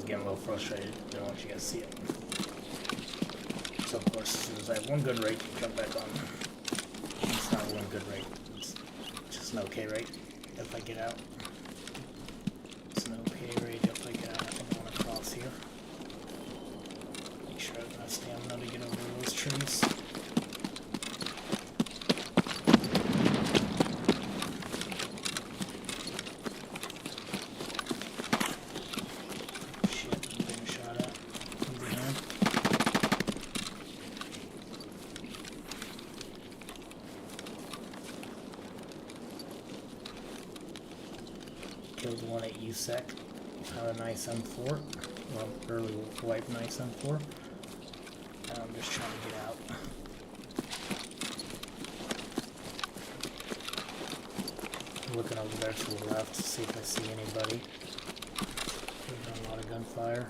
was getting a little frustrated. Didn't want you guys to see it. So of course, as soon as I have one good rate, jump back on. It's not one good rate. It's just an okay rate if I get out. It's an okay rate if I get out. I think I want to cross here. Make sure I have enough stamina to get over those trees. Killed one at USEC. Had a nice M4. Well, early wipe nice M4. And I'm just trying to get out. Looking over there to the left to see if I see anybody. There's been a lot of gunfire.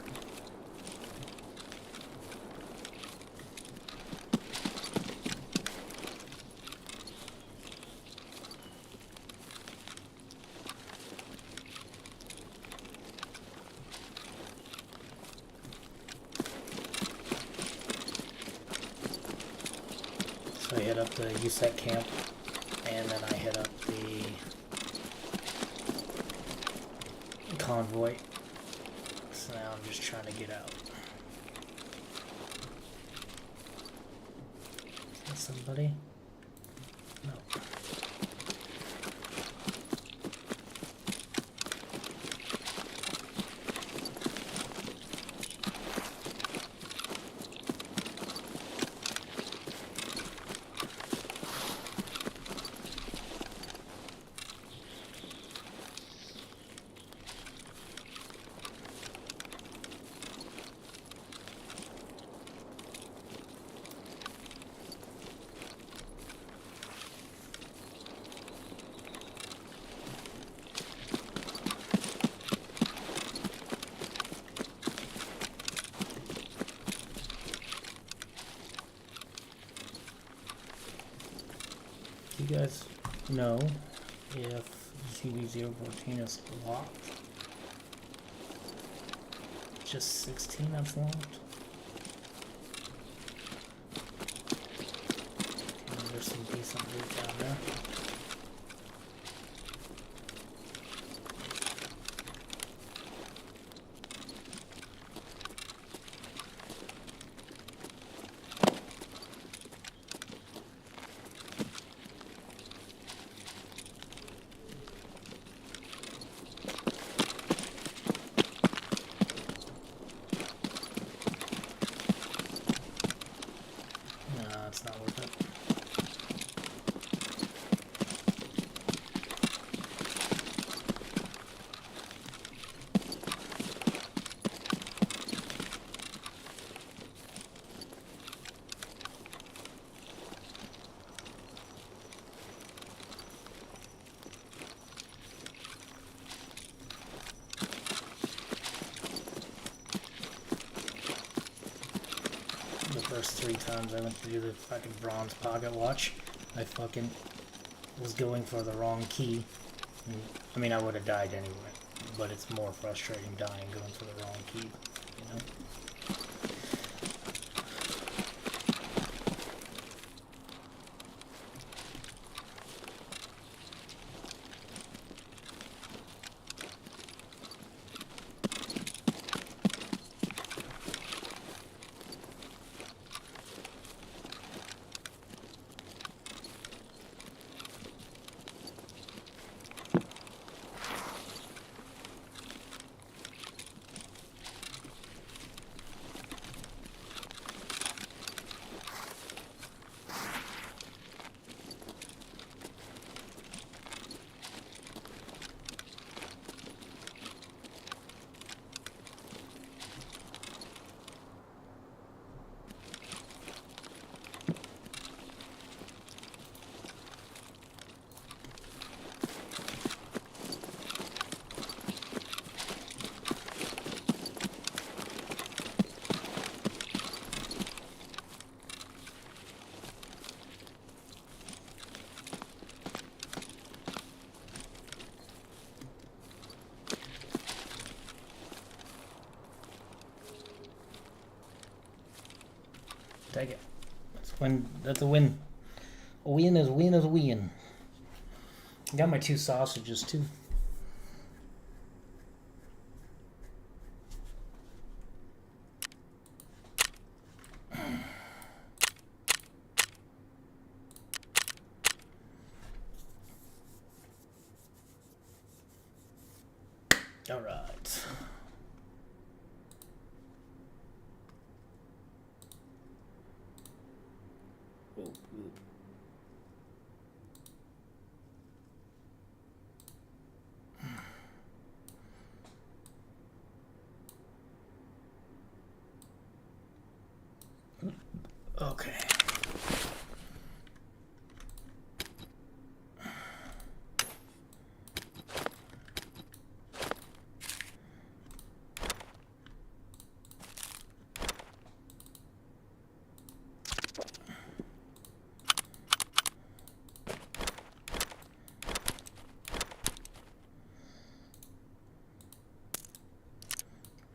So I hit up the USEC camp, and then I hit up the convoy. So now I'm just trying to get out. Is that somebody? No. You guys know if ZB014 is locked? Just 16 that's locked? And there's some decent loot down there. It's not worth it. The first 3 times I went to do the fucking bronze pocket watch, I fucking was going for the wrong key. And, I mean, I would have died anyway, but it's more frustrating dying going for the wrong key, you know? Take it. That's win. That's a win. A win is a win is a win. Got my 2 sausages too. All right. Oop, oop. Okay.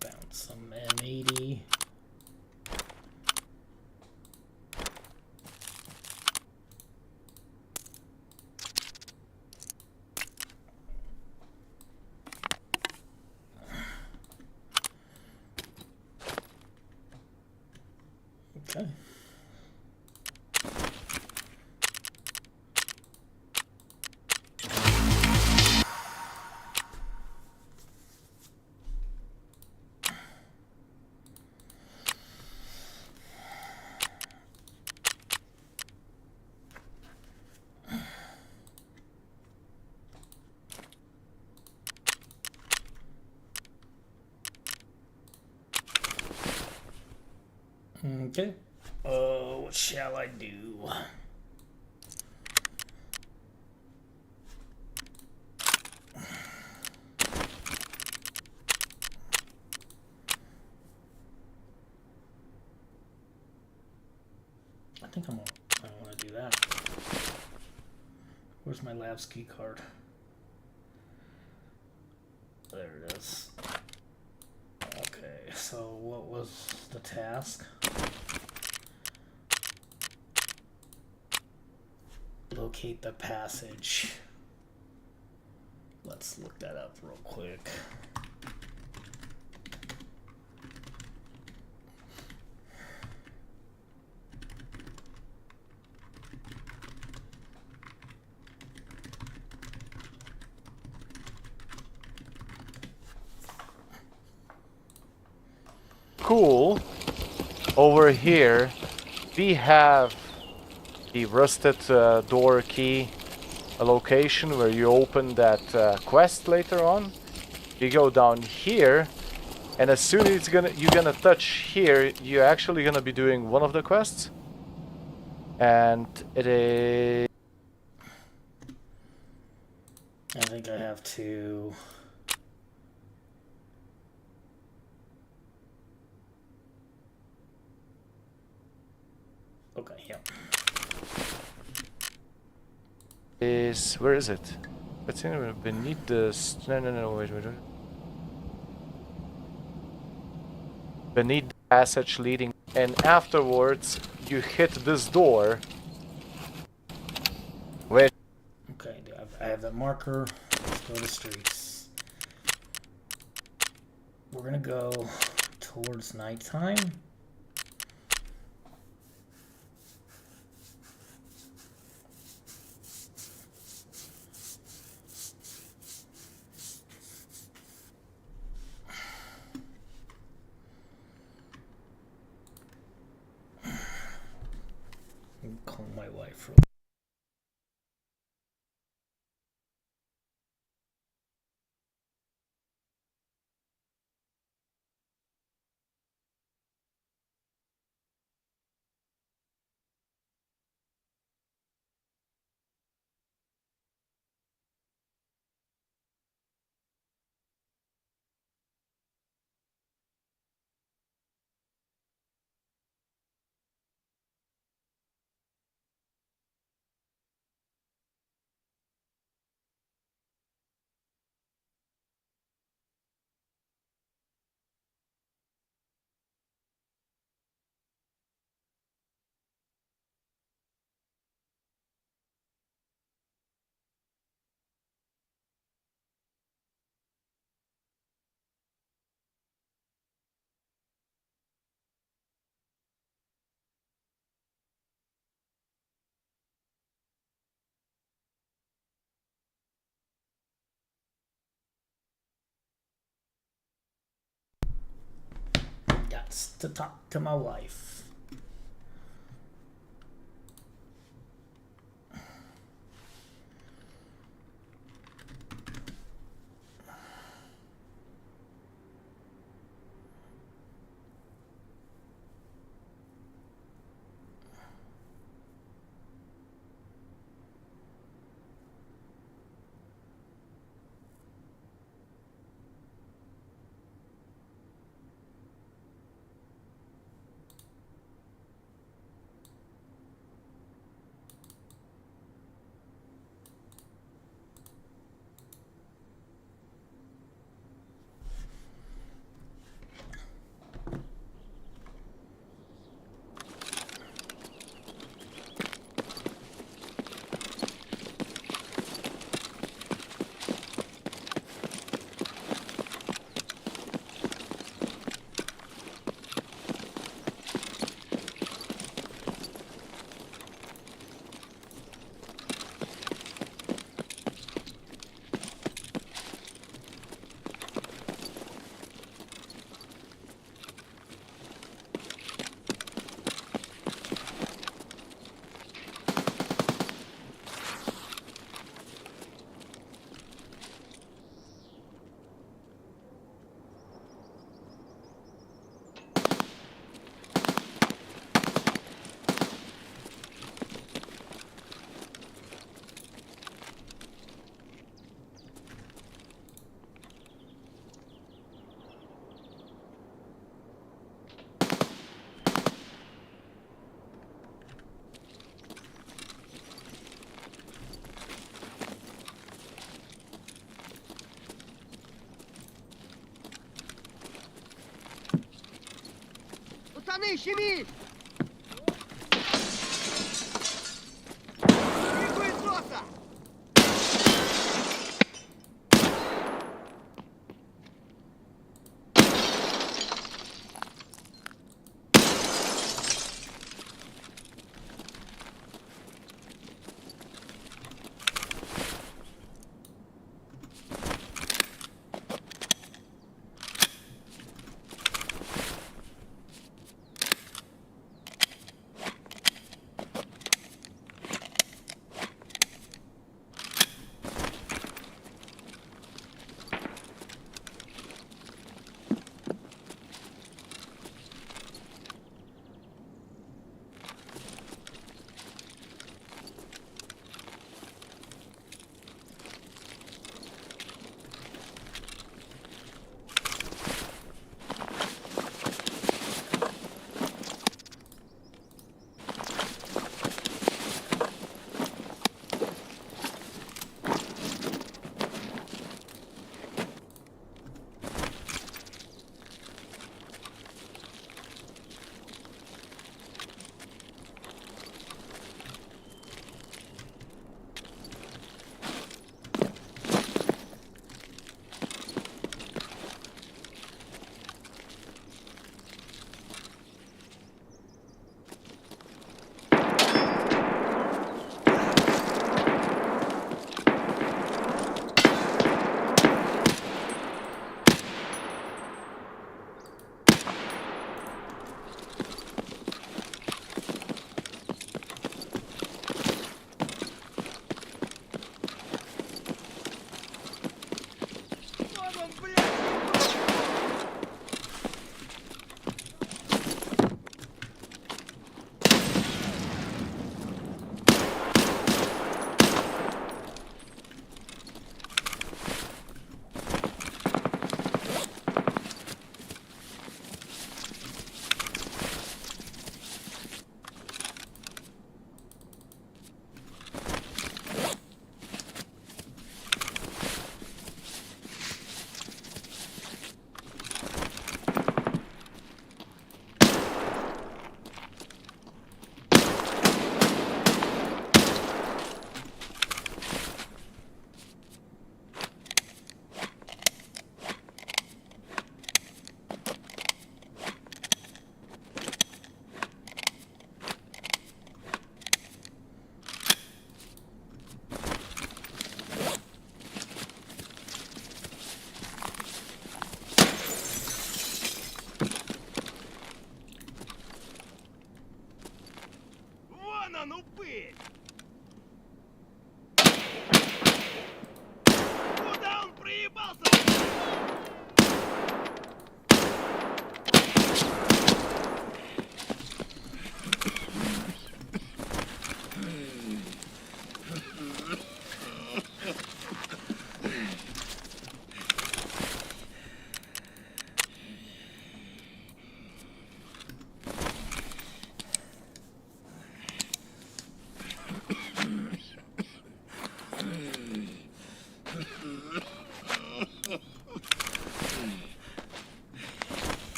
Found some M80. Okay. Okay. What shall I do? I think I want to do that. Where's my labs key card? There it is. Okay, so what was the task? Locate the passage. Let's look that up real quick. Cool. Over here we have the rusted door key, a location where you open that quest later on. You go down here, and as soon as you're gonna touch here, you're actually gonna be doing one of the quests, and it is. I think I have to. Okay, yeah. Where is it? It's in beneath this. No, wait. Beneath the passage leading, and afterwards you hit this door. Wait. Okay, I have that marker. Let's go to the streets. We're gonna go towards nighttime. Call my wife real chance to talk to my wife. Пацаны, щемить! Хуесоса!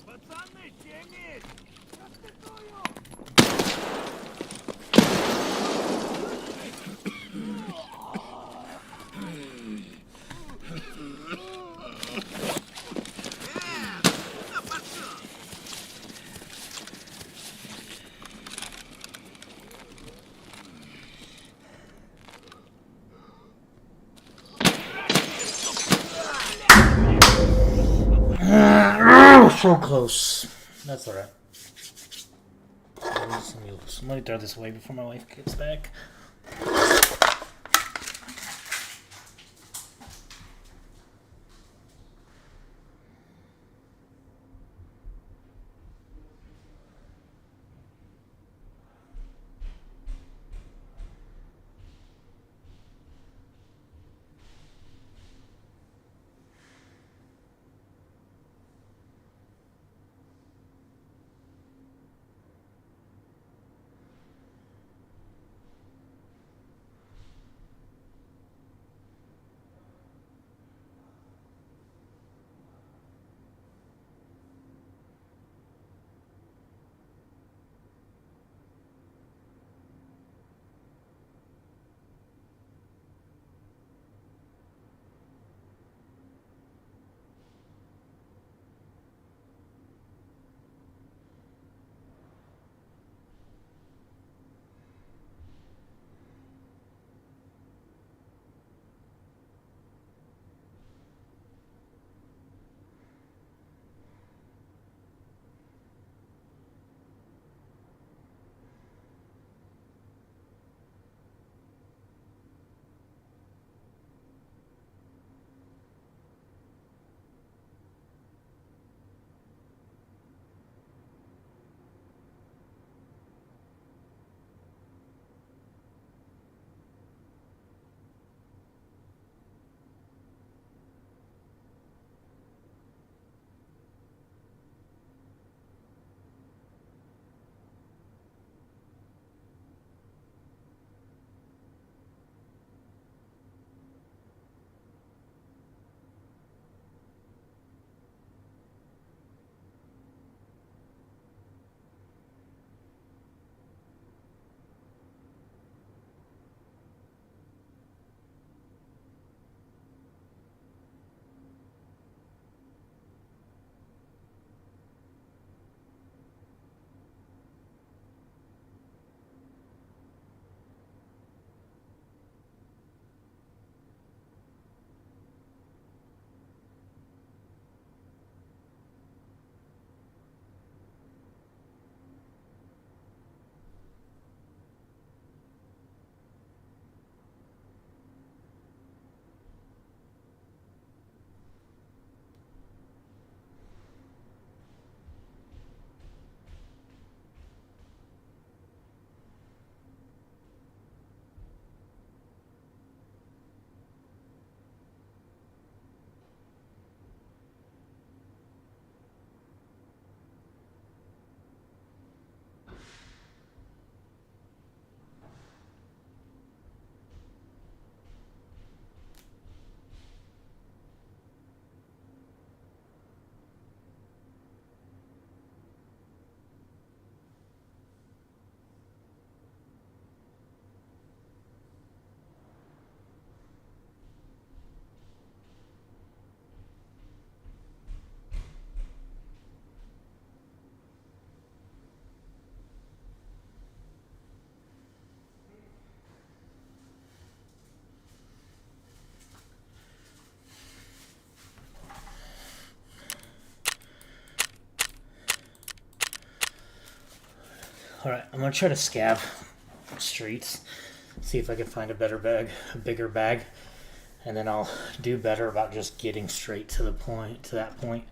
Пацаны, тянись! So close. That's alright. Let me throw this away before my wife gets back. Alright, I'm gonna try to scab streets. see if I can find a better bag, a bigger bag, and then I'll do better about just getting straight to the point, to that point.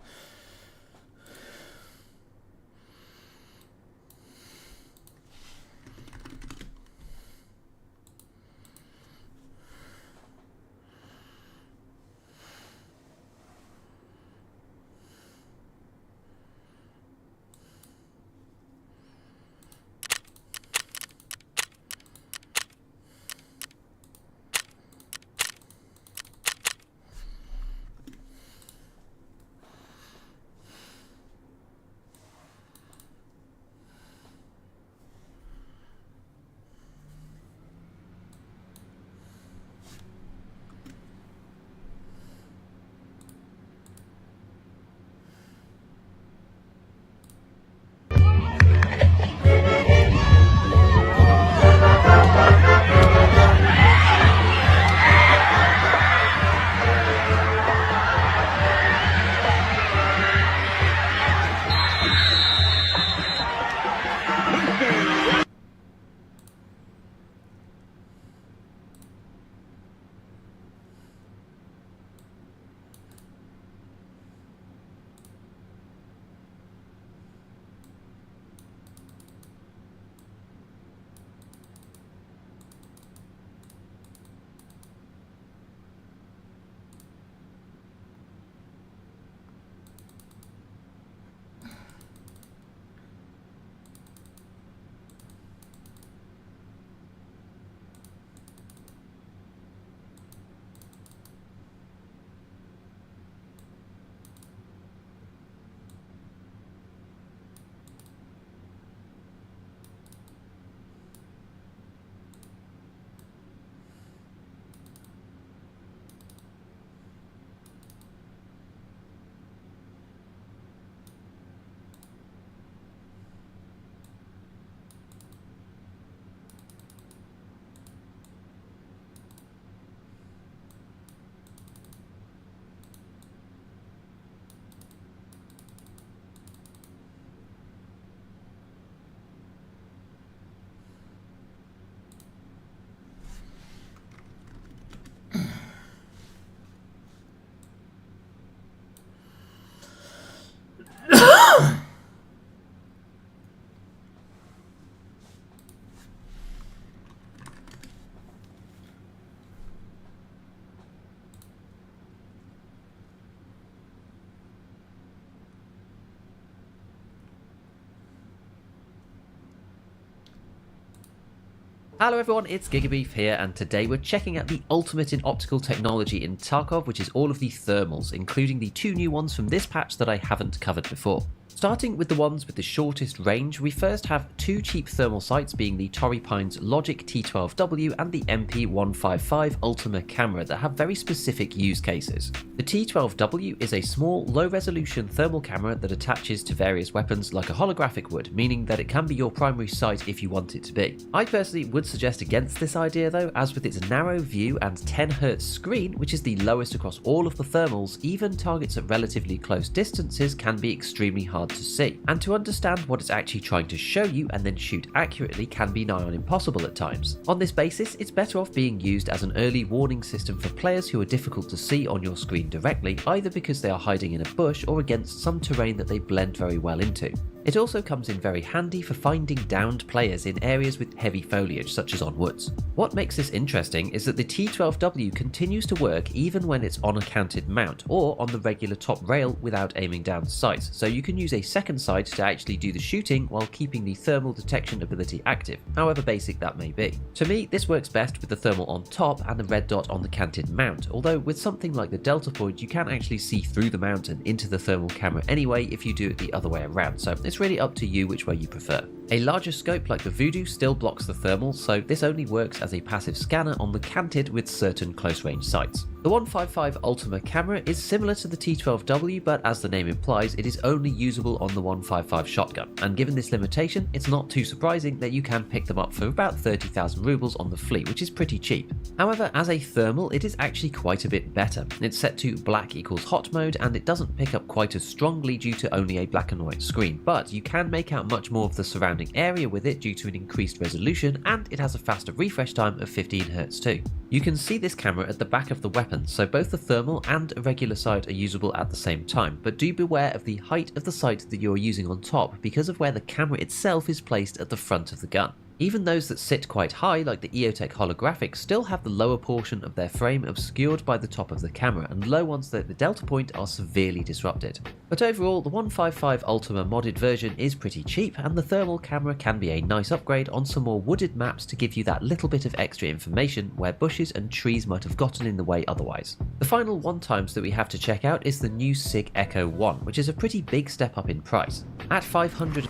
Hello everyone, it's Gigabeef here, and today we're checking out the ultimate in optical technology in Tarkov, which is all of the thermals, including the 2 new ones from this patch that I haven't covered before. Starting with the ones with the shortest range, we first have 2 cheap thermal sights, being the Torrey Pines Logic T12W and the MP155 Ultima camera, that have very specific use cases. The T12W is a small, low-resolution thermal camera that attaches to various weapons like a holographic would, meaning that it can be your primary sight if you want it to be. I personally would suggest against this idea though, as with its narrow view and 10Hz screen, which is the lowest across all of the thermals, even targets at relatively close distances can be extremely hard to see, and to understand what it's actually trying to show you and then shoot accurately can be nigh on impossible at times. On this basis, it's better off being used as an early warning system for players who are difficult to see on your screen directly, either because they are hiding in a bush or against some terrain that they blend very well into. It also comes in very handy for finding downed players in areas with heavy foliage, such as on woods. What makes this interesting is that the T12W continues to work even when it's on a canted mount or on the regular top rail without aiming down sights, so you can use a second sight to actually do the shooting while keeping the thermal detection ability active, however basic that may be. To me, this works best with the thermal on top and the red dot on the canted mount, although with something like the delta point you can actually see through the mount and into the thermal camera anyway if you do it the other way around, so it's really up to you which way you prefer. A larger scope like the Voodoo still blocks the thermal, so this only works as a passive scanner on the canted with certain close range sights. The 155 Ultima camera is similar to the T12W, but as the name implies, it is only usable on the 155 shotgun, and given this limitation, it's not too surprising that you can pick them up for about 30,000 rubles on the Flea, which is pretty cheap. However, as a thermal, it is actually quite a bit better. It's set to black equals hot mode, and it doesn't pick up quite as strongly due to only a black and white screen, but you can make out much more of the surrounding surrounding area with it due to an increased resolution, and it has a faster refresh time of 15Hz too. You can see this camera at the back of the weapon, so both the thermal and a regular sight are usable at the same time, but do beware of the height of the sight that you're using on top because of where the camera itself is placed at the front of the gun. Even those that sit quite high, like the EOTech holographic, still have the lower portion of their frame obscured by the top of the camera, and low ones at the delta point are severely disrupted. But overall, the 155 Ultima modded version is pretty cheap, and the thermal camera can be a nice upgrade on some more wooded maps to give you that little bit of extra information where bushes and trees might have gotten in the way otherwise. The final 1x that we have to check out is the new SIG Echo 1, which is a pretty big step up in price. At 500.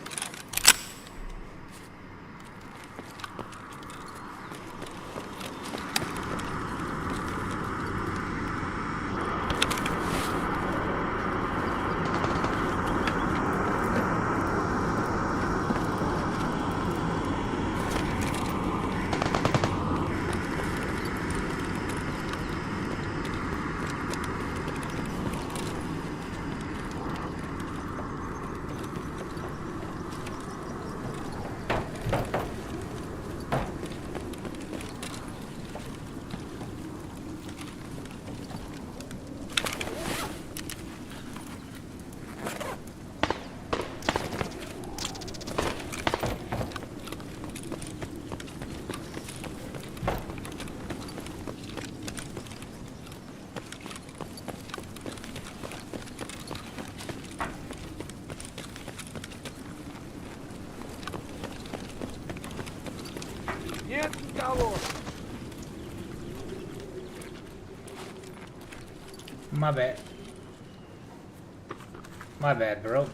Нет никого. My bad. My bad, bro.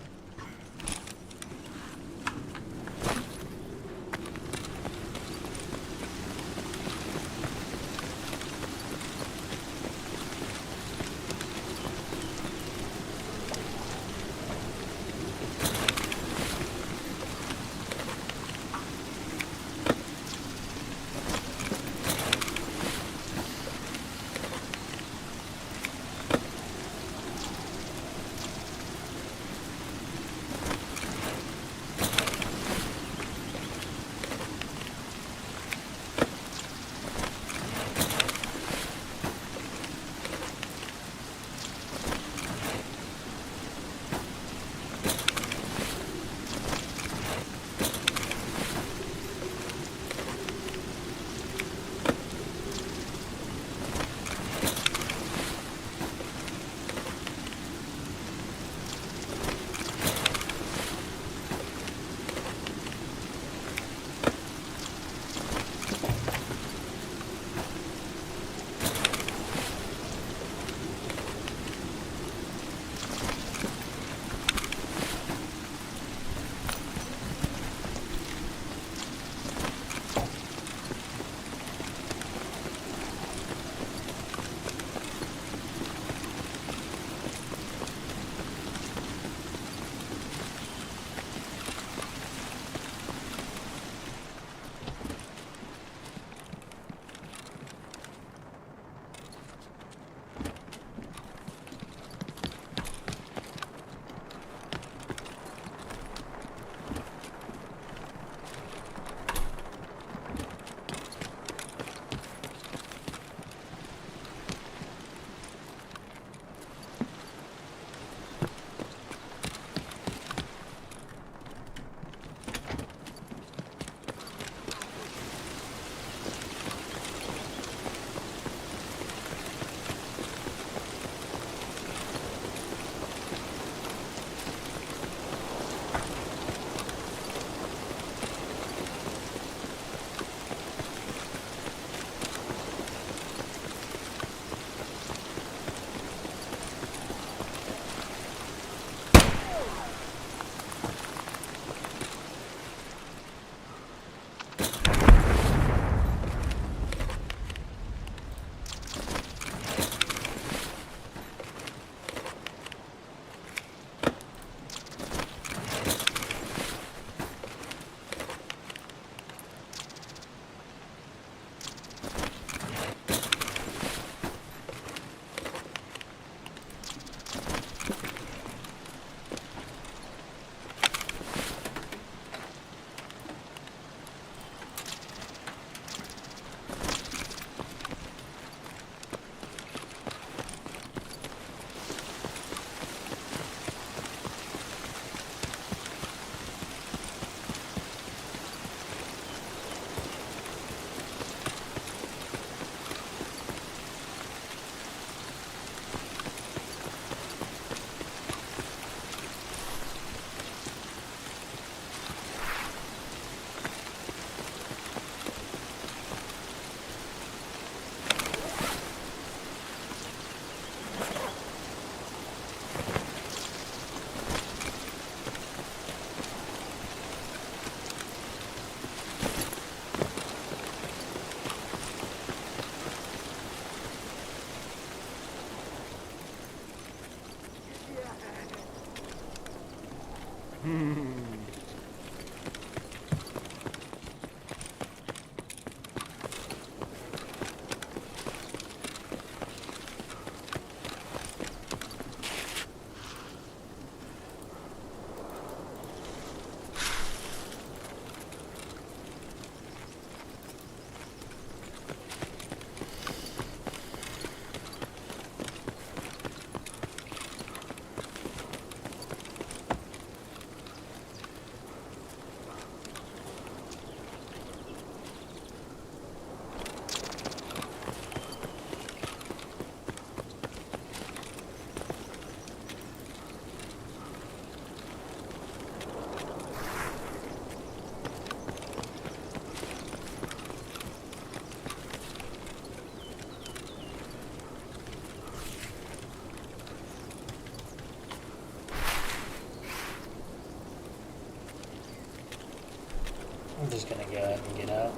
I'm just gonna go ahead and get out.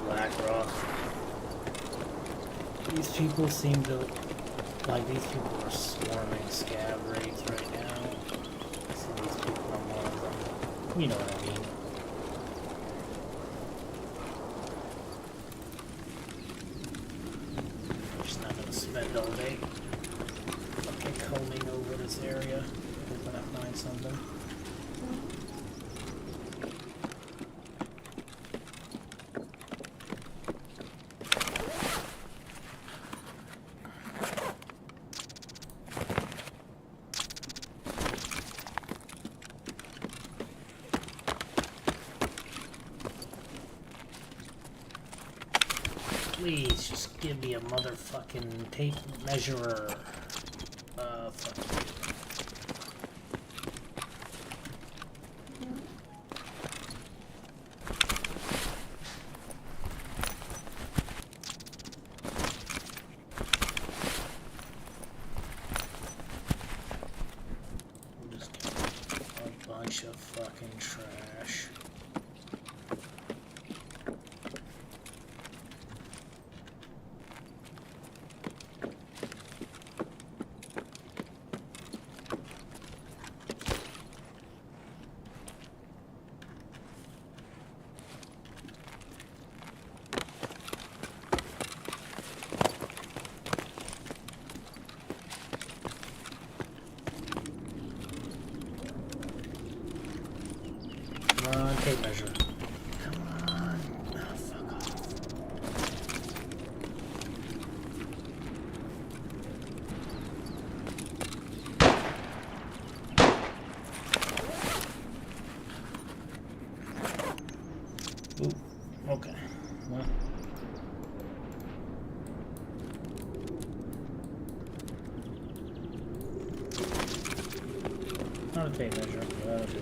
Black rock. These people seem to, like, these people are swarming scab raids right now. So these people are one of them. You know what I mean. I'm just not gonna spend all day fucking combing over this area, hoping I find something. Please, just give me a motherfucking tape measurer. Fuck. I'm just getting a bunch of fucking trash. Come on, tape measure. Come on. Oh, fuck off. Ooh, okay. Well. Not a tape measure, but that'll do.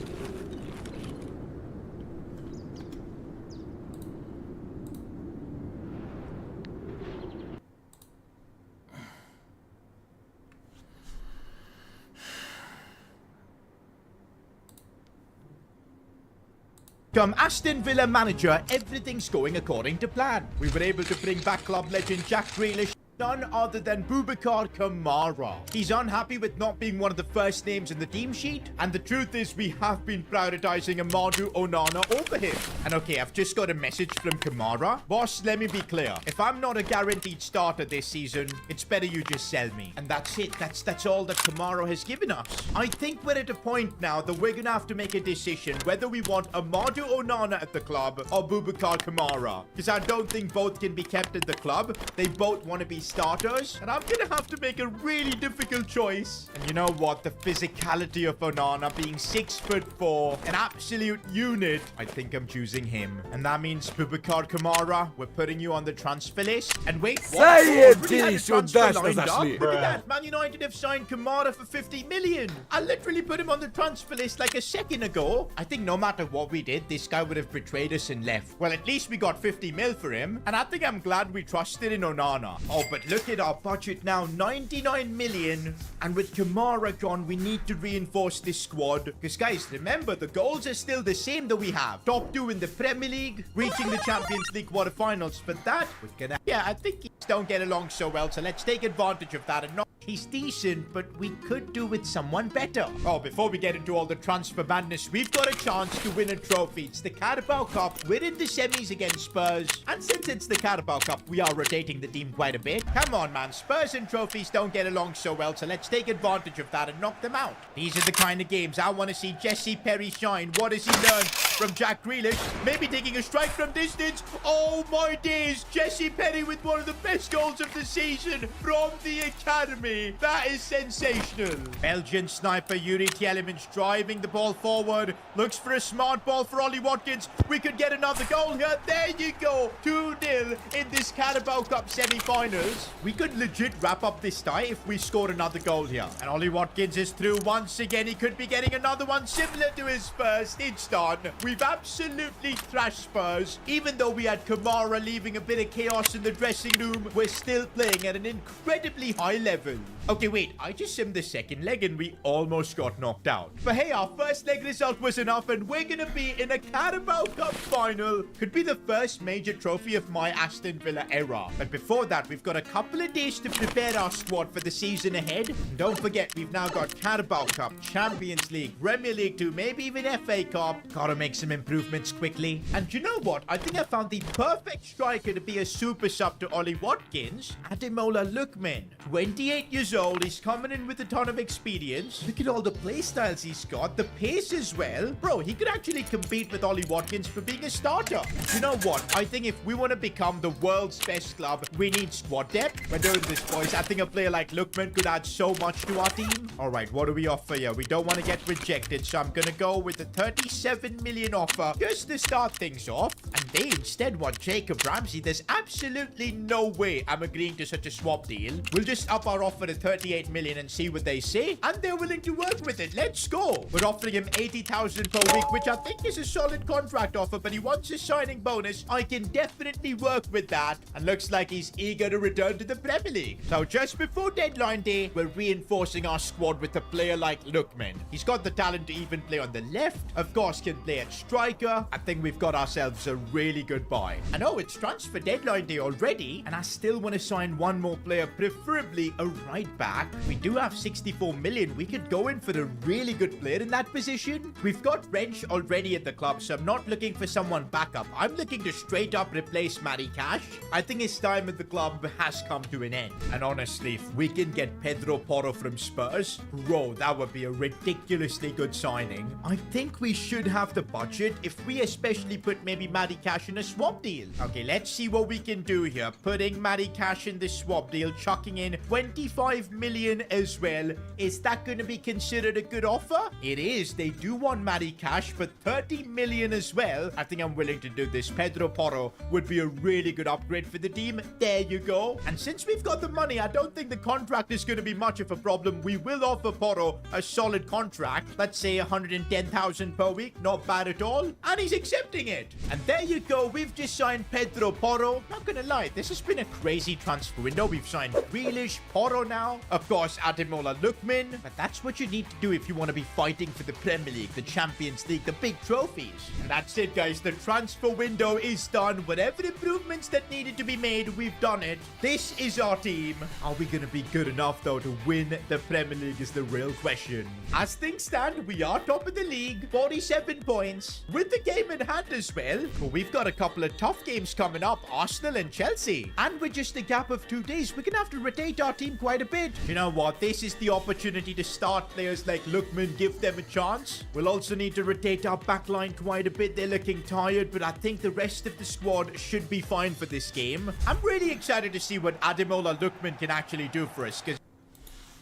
Come Aston Villa manager, everything's going according to plan. We were able to bring back club legend Jack Grealish, none other than Boubacar Kamara. He's unhappy with not being one of the first names in the team sheet, and the truth is we have been prioritizing Amadou Onana over him. And okay, I've just got a message from Kamara. Boss, let me be clear. If I'm not a guaranteed starter this season, it's better you just sell me. And that's it. That's all that Kamara has given us. I think we're at a point now that we're gonna have to make a decision whether we want Amadou Onana at the club or Boubacar Kamara. Because I don't think both can be kept at the club. They both want to be starters, and I'm gonna have to make a really difficult choice. And you know what? The physicality of Onana being 6'4", an absolute unit, I think I'm choosing him. And that means Boubacar Kamara, we're putting you on the transfer list. And wait, what? Say it, Already had a Dish, transfer audacious, lined up? Ashley. Look at that. Man United have signed Kamara for 50 million. I literally put him on the transfer list like a second ago. I think no matter what we did, this guy would have betrayed us and left. Well, at least we got 50 mil for him. And I think I'm glad we trusted in Onana. Oh, but look at our budget now, 99 million. And with Kamara gone, we need to reinforce this squad. Because guys, remember, the goals are still the same that we have. Top 2 in the Premier League, reaching the Champions League quarterfinals. But that, we're gonna... Yeah, I think don't get along so well, so let's take advantage of that and not He's decent, but we could do with someone better. Oh, before we get into all the transfer madness, we've got a chance to win a trophy. It's the Carabao Cup. We're in the semis against Spurs. And since it's the Carabao Cup, we are rotating the team quite a bit. Come on, man. Spurs and trophies don't get along so well, so let's take advantage of that and knock them out. These are the kind of games I want to see Jesse Perry shine. What has he learned from Jack Grealish? Maybe taking a strike from distance. Oh, my days. Jesse Perry with one of the best goals of the season from the academy. That is sensational. Belgian sniper Yuri Tielemans driving the ball forward. Looks for a smart ball for Ollie Watkins. We could get another goal here. There you go. 2-0 in this Carabao Cup semi-finals. We could legit wrap up this tie if we score another goal here. And Ollie Watkins is through once again. He could be getting another one similar to his first. It's done. We've absolutely thrashed Spurs. Even though we had Kamara leaving a bit of chaos in the dressing room, we're still playing at an incredibly high level. Okay, wait. I just simmed the second leg and we almost got knocked out. But hey, our first leg result was enough and we're going to be in a Carabao Cup final. Could be the first major trophy of my Aston Villa era. But before that, we've got a couple of days to prepare our squad for the season ahead. And don't forget, we've now got Carabao Cup, Champions League, Premier League 2, maybe even FA Cup. Gotta make some improvements quickly. And you know what? I think I found the perfect striker to be a super sub to Ollie Watkins. Ademola Lookman. 28 years old. He's coming in with a ton of experience. Look at all the play styles he's got. The pace as well. Bro, he could actually compete with Ollie Watkins for being a starter. You know what? I think if we want to become the world's best club, we need squad depth. We're doing this, boys. I think a player like Lookman could add so much to our team. All right, what do we offer here? We don't want to get rejected, so I'm going to go with a 37 million offer just to start things off. And they instead want Jacob Ramsey. There's absolutely no way I'm agreeing to such a swap deal. We'll just up our offer to 38 million and see what they say. And they're willing to work with it. Let's go. We're offering him 80,000 per week, which I think is a solid contract offer, but he wants a signing bonus. I can definitely work with that. And looks like he's eager to return to the Premier League. So just before deadline day, we're reinforcing our squad with a player like Lookman. He's got the talent to even play on the left. Of course, can play at striker. I think we've got ourselves a really good buy. I know it's transfer deadline day already, and I still want to sign one more player, preferably a right back. We do have 64 million. We could go in for a really good player in that position. We've got Wrench already at the club, so I'm not looking for someone backup. I'm looking to straight up replace Matty Cash. I think his time at the club has come to an end. And honestly, if we can get Pedro Porro from Spurs, bro, that would be a ridiculously good signing. I think we should have the budget if we especially put maybe Matty Cash in a swap deal. Okay, let's see what we can do here. Putting Matty Cash in this swap deal, chucking in 25 million as well. Is that going to be considered a good offer? It is. They do want Matty Cash for 30 million as well. I think I'm willing to do this. Pedro Porro would be a really good upgrade for the team. There you go. And since we've got the money, I don't think the contract is going to be much of a problem. We will offer Porro a solid contract. Let's say 110,000 per week. Not bad at all. And he's accepting it. And there you go. We've just signed Pedro Porro. Not gonna lie, this has been a crazy transfer window. We've signed Grealish, Porro now. Of course, Ademola Lookman. But that's what you need to do if you want to be fighting for the Premier League, the Champions League, the big trophies. And that's it, guys. The transfer window is done. Whatever improvements that needed to be made, we've done it. This is our team. Are we gonna be good enough, though, to win the Premier League is the real question. As things stand, we are top of the league. 47 points. With the game in hand as well. But we've got a couple of tough games coming up. Arsenal and Chelsea. And with just a gap of 2 days, we're gonna have to rotate our team quite a bit. You know what? This is the opportunity to start players like Lookman, give them a chance. We'll also need to rotate our backline quite a bit. They're looking tired, but I think the rest of the squad should be fine for this game. I'm really excited to see what Ademola Lookman can actually do for us.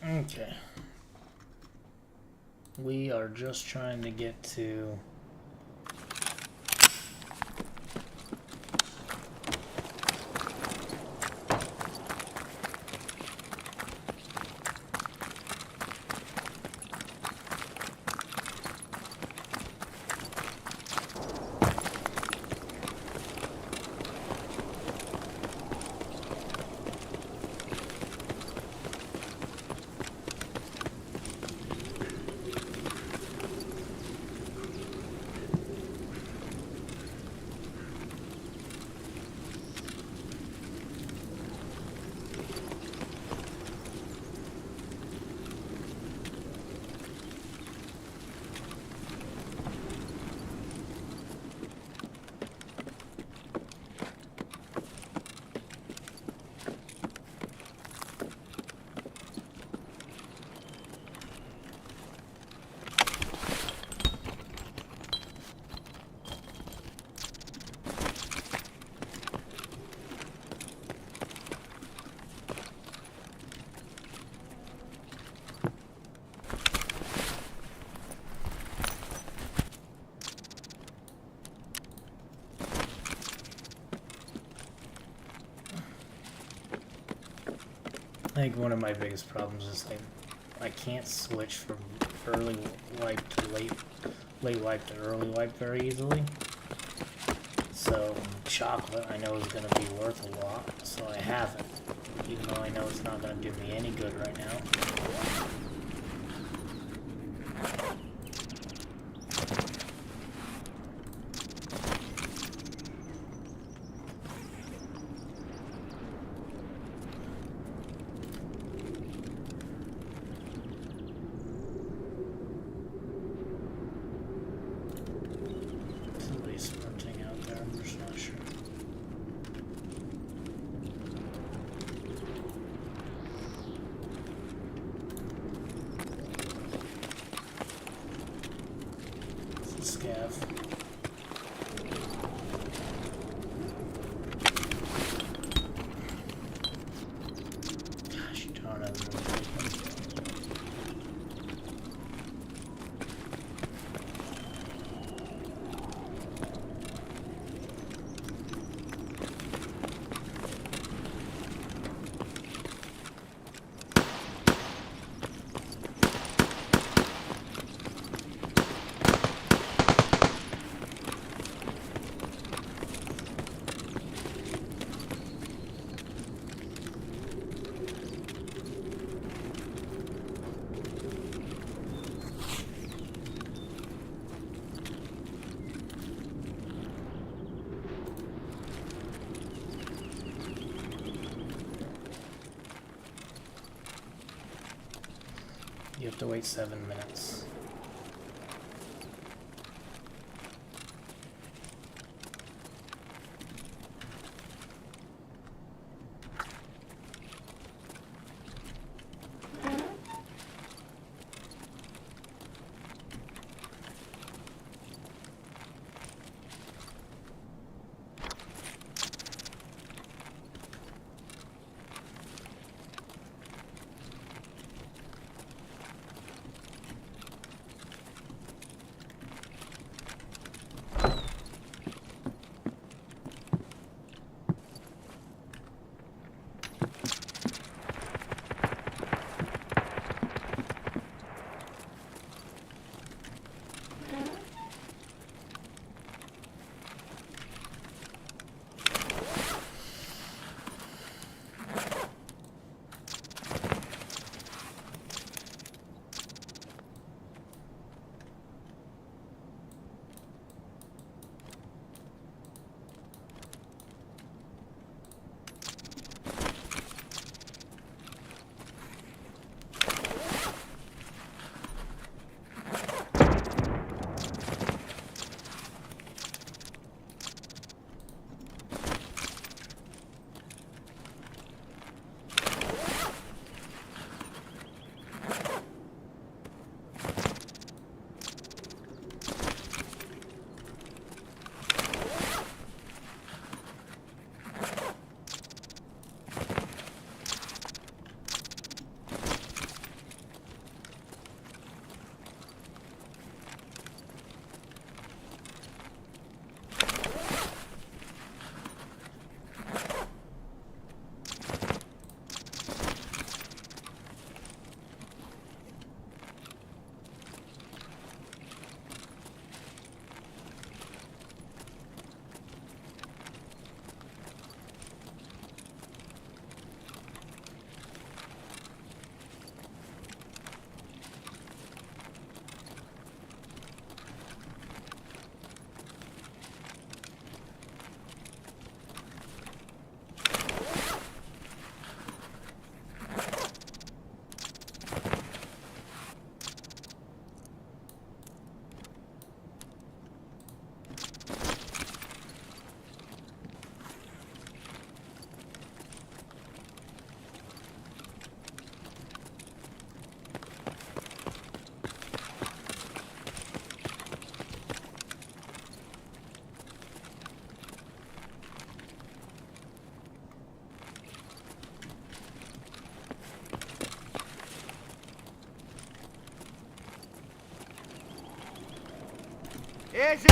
Okay. We are just trying to get to... think one of my biggest problems is I can't switch from early wipe to late wipe to early wipe very easily. So chocolate I know is going to be worth a lot, so I haven't, even though I know it's not going to do me any good right now. Somebody's sprinting out there, I'm just not sure. It's a scav. Gosh darn it. You have to wait 7 minutes. Easy!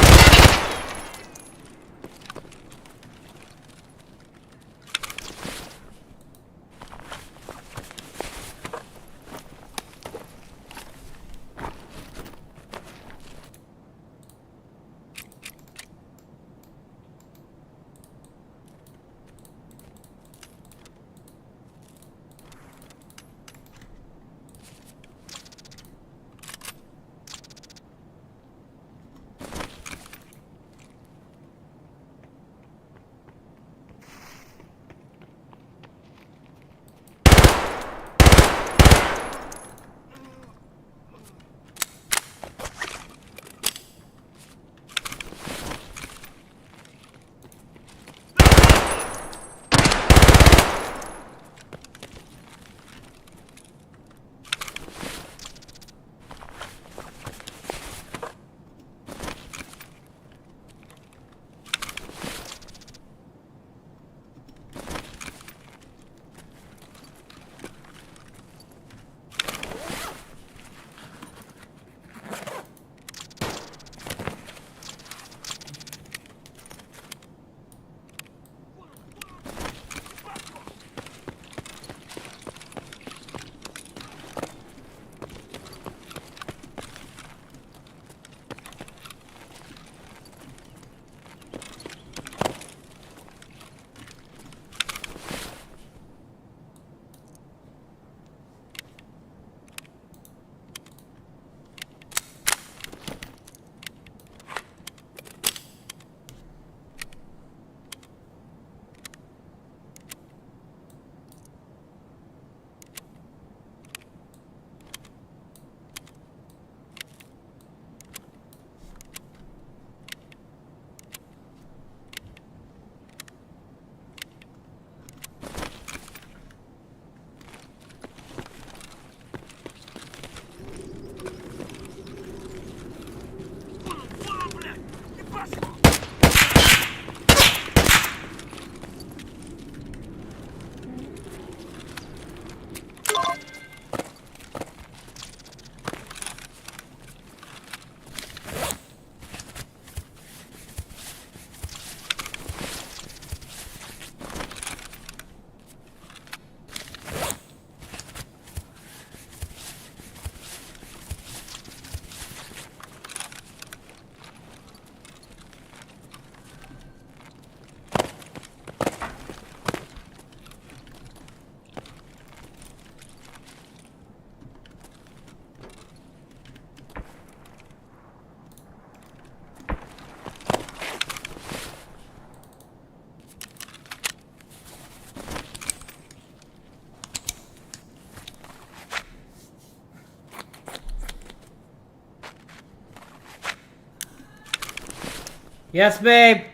Yes, babe.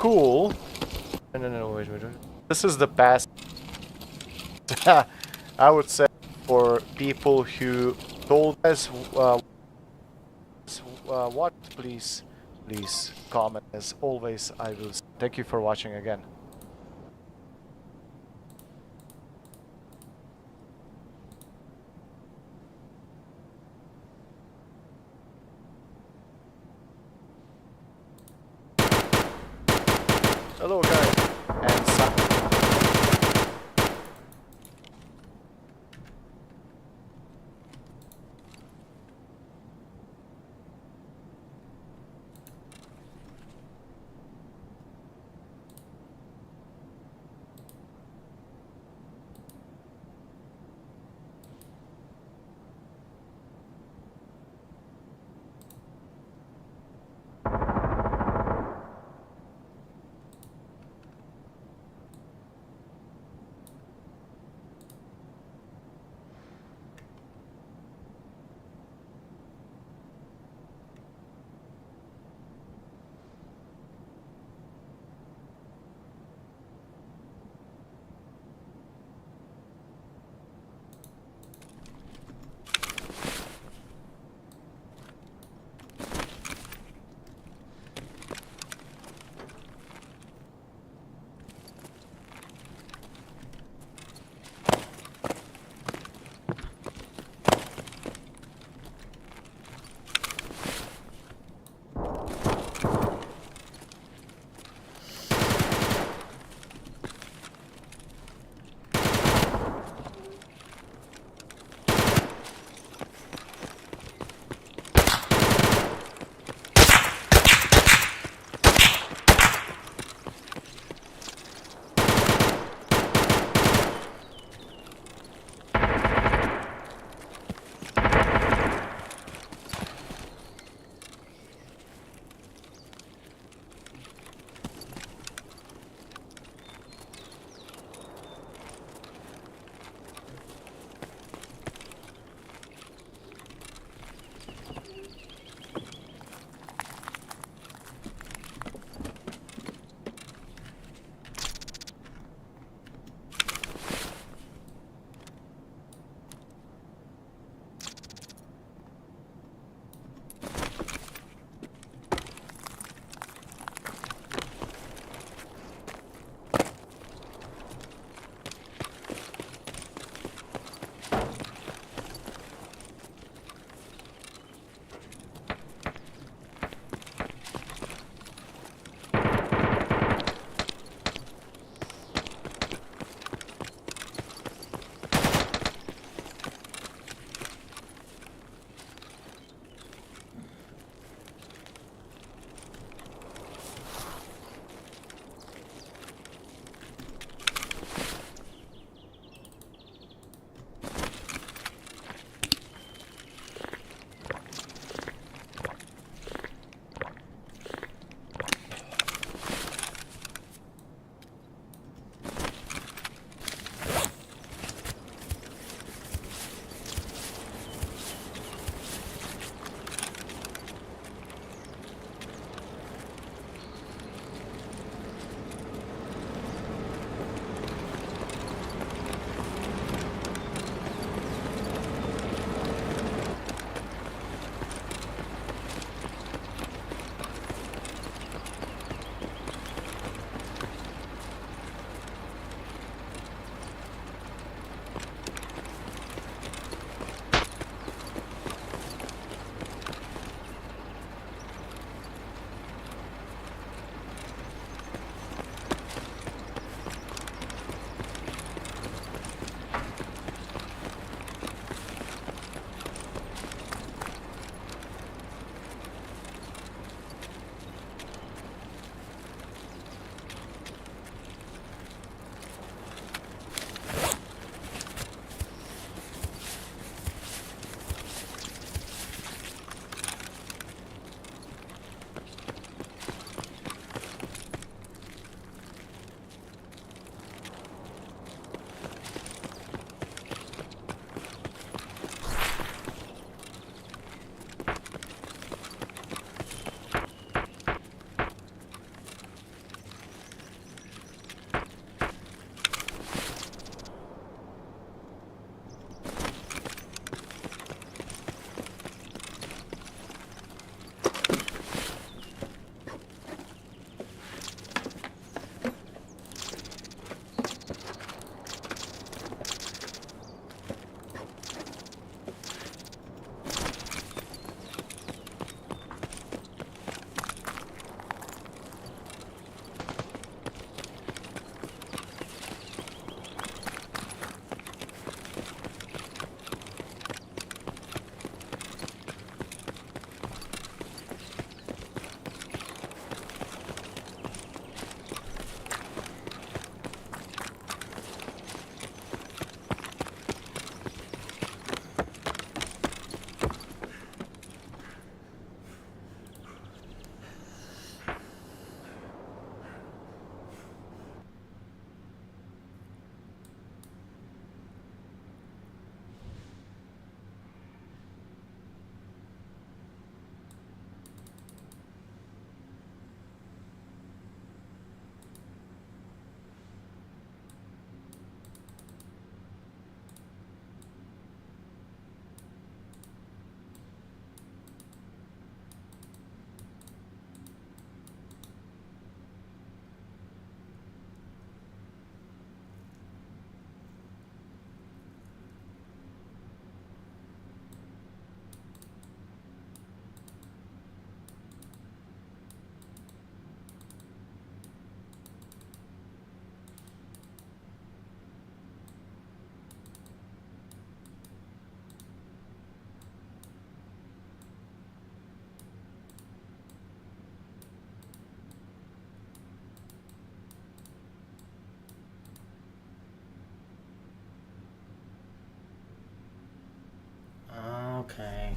Cool. No, wait. This is the best. I would say for people who told us what, please comment. As always, I will. Thank you for watching again. Hello, guys. And Okay.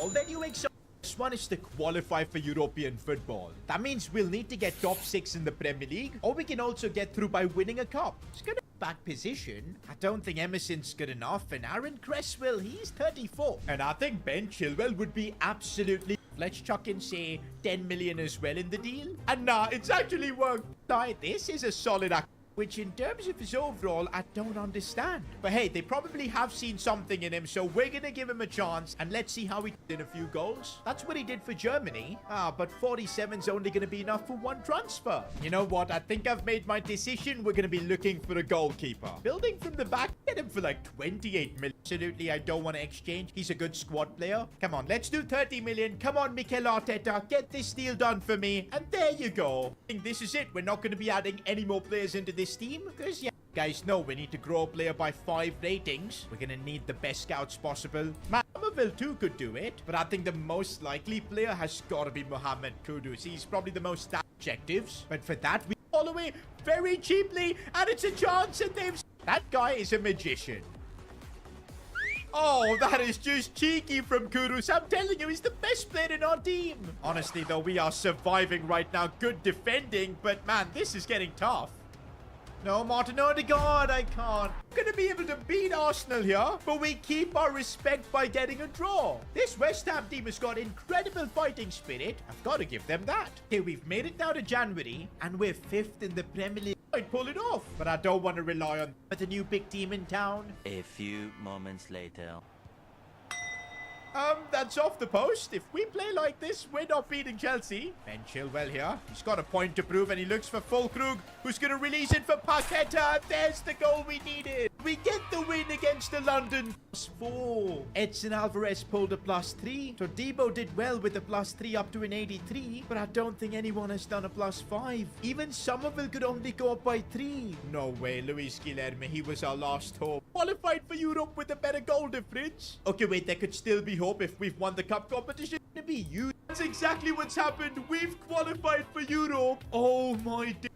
football, then you make some. This one is to qualify for European football. That means we'll need to get top 6 in the Premier League, or we can also get through by winning a cup. It's gonna back position. I don't think Emerson's good enough, and Aaron Cresswell, he's 34. And I think Ben Chilwell would be absolutely... Let's chuck in, say, 10 million as well in the deal. And nah, it's actually worked. Like, this is a solid which in terms of his overall, I don't understand. But hey, they probably have seen something in him, so we're gonna give him a chance, and let's see how he did a few goals. That's what he did for Germany. But 47's only gonna be enough for one transfer. You know what? I think I've made my decision. We're gonna be looking for a goalkeeper. Building from the back, get him for like 28 million. Absolutely, I don't want to exchange. He's a good squad player. Come on, let's do 30 million. Come on, Mikel Arteta, get this deal done for me. And there you go. I think this is it. We're not gonna be adding any more players into this team, because yeah, guys know we need to grow a player by 5 ratings. We're gonna need the best scouts possible. Somerville too could do it, but I think the most likely player has got to be Mohamed Kudus. He's probably the most objectives, but for that we fall away very cheaply, and it's a chance, and they've... That guy is a magician. Oh, that is just cheeky from Kudus. I'm telling you, he's the best player in our team. Honestly, though, we are surviving right now. Good defending, but man, this is getting tough. No, Martin Odegaard, I can't. I'm going to be able to beat Arsenal here, but we keep our respect by getting a draw. This West Ham team has got incredible fighting spirit. I've got to give them that. Okay, we've made it now to January, and we're 5th in the Premier League. I'd pull it off, but I don't want to rely on the new big team in town. A few moments later. That's off the post. If we play like this, we're not beating Chelsea. Ben Chilwell here. He's got a point to prove, and he looks for Fulkrug, who's going to release it for Paqueta. There's the goal we needed. We get the win against the London +4. Edson Alvarez pulled a +3. So Debo did well with a +3 up to an 83, but I don't think anyone has done a +5. Even Somerville could only go up by 3. No way, Luis Guilherme, he was our last hope. Qualified for Europe with a better goal difference. Okay, wait, there could still be hope if we've won the cup competition. To be you. That's exactly what's happened. We've qualified for Europe. Oh my day.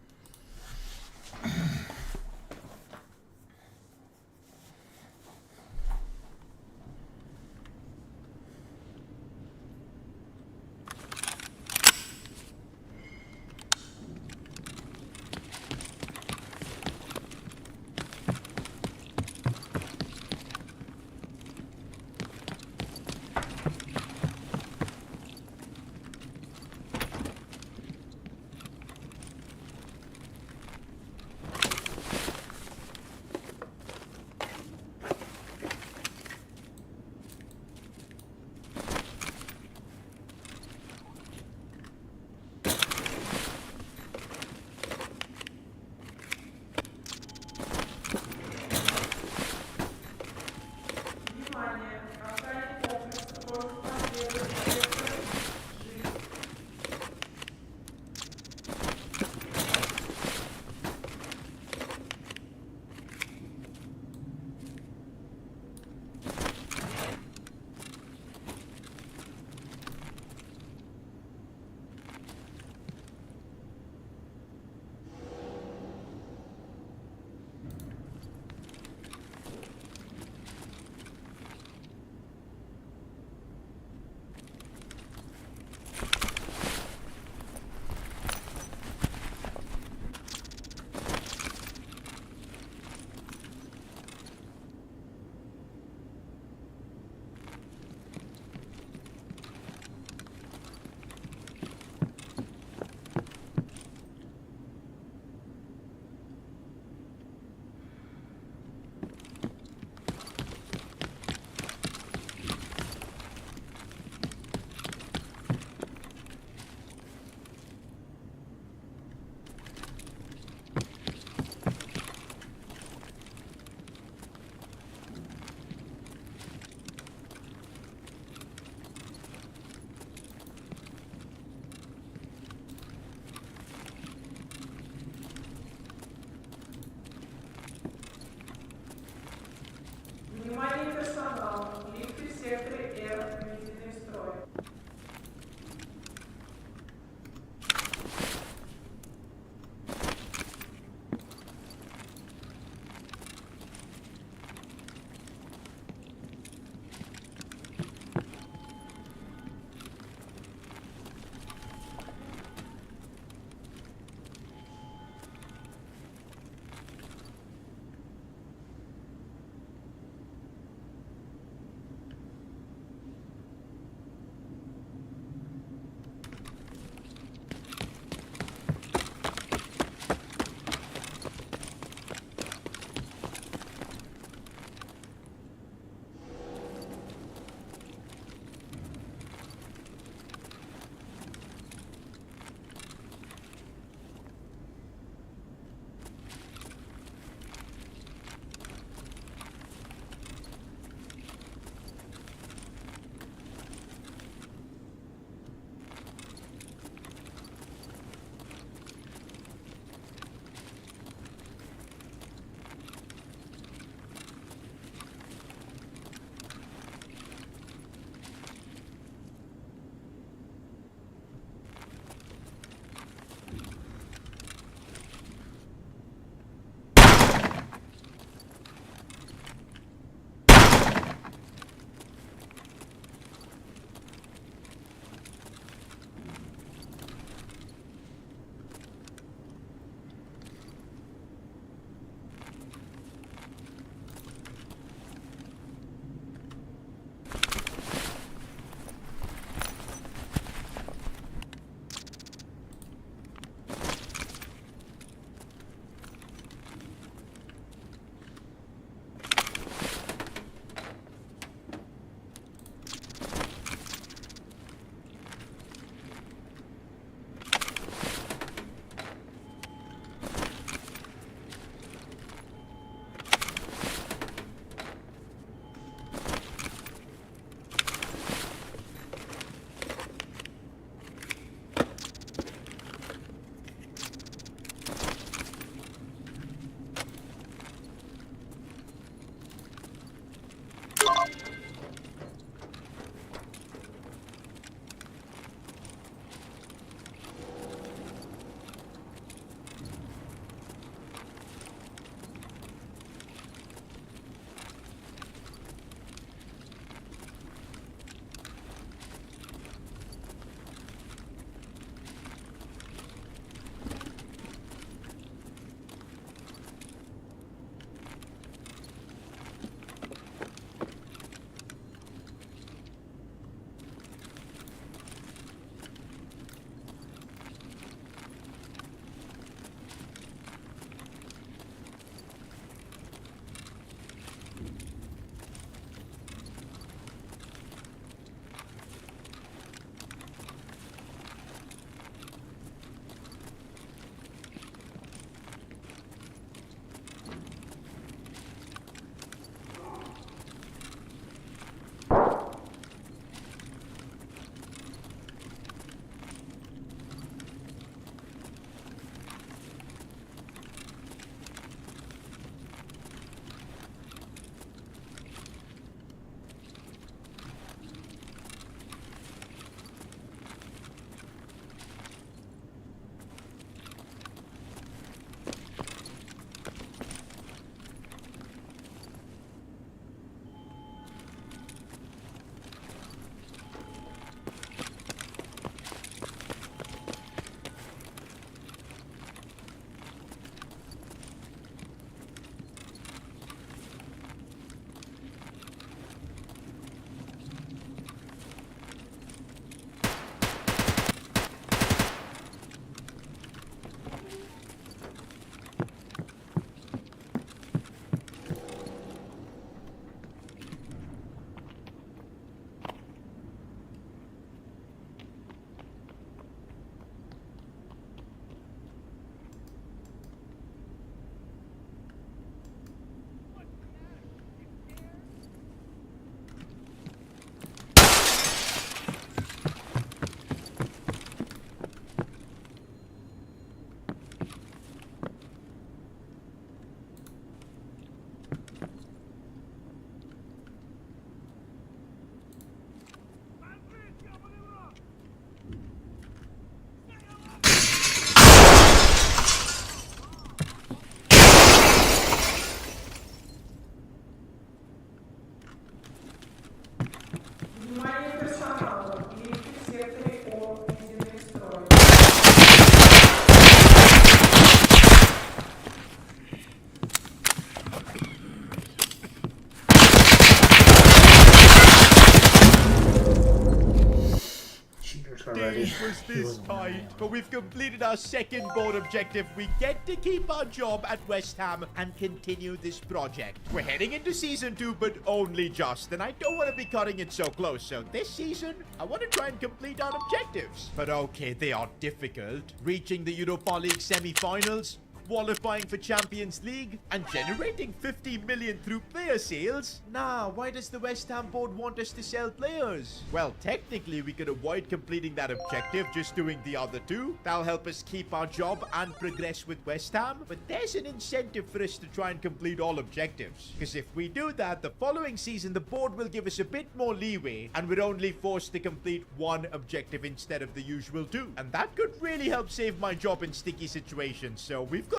already. it was He this wasn't tight. lying. But we've completed our second board objective. We get to keep our job at West Ham and continue this project. We're heading into season 2, but only just. And I don't want to be cutting it so close. So this season, I want to try and complete our objectives. But okay, they are difficult. Reaching the Europa League semi-finals, qualifying for Champions League, and generating 50 million through player sales? Nah, why does the West Ham board want us to sell players? Well, technically, we could avoid completing that objective just doing the other two. That'll help us keep our job and progress with West Ham. But there's an incentive for us to try and complete all objectives. Because if we do that, the following season, the board will give us a bit more leeway, and we're only forced to complete one objective instead of the usual two. And that could really help save my job in sticky situations. So we've got